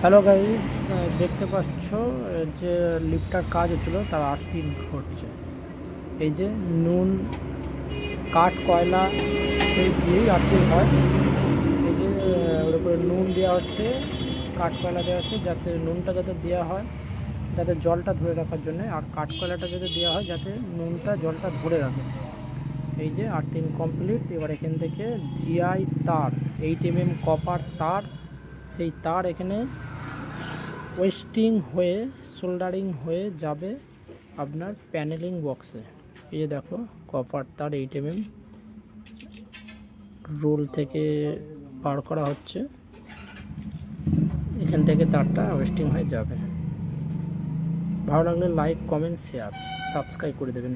Hello guys, দেখতে পাচ্ছ যে লিফটার কাজ হচ্ছিল তার আর্থিং হচ্ছে। এই যে নুন, কাঠ, কয়লা সেই দিয়েই আর্থিং হয়। এই যে ওর উপরে নুন দেওয়া হচ্ছে, কাঠ কয়লা দেওয়া হচ্ছে, যাতে নুনটা যাতে দেওয়া হয় যাতে জলটা ধরে রাখার জন্য, আর কাঠ কয়লাটা যাতে দেওয়া হয় যাতে নুনটা জলটা ধরে রাখে। এই যে আর্থিং কমপ্লিট। এবার এখান থেকে জিআই তার 8 mm কপার তার, সেই তার এখানে ওয়েস্টিং হয়ে সোল্ডারিং হয়ে যাবে আপনার প্যানেলিং বক্সে। এই যে দেখো কপার তার 8 mm রোল থেকে পার করা হচ্ছে, এখান থেকে তারটা ওয়েস্টিং হয়ে যাবে। ভালো লাগলে লাইক, কমেন্ট, শেয়ার, সাবস্ক্রাইব করে দেবেন।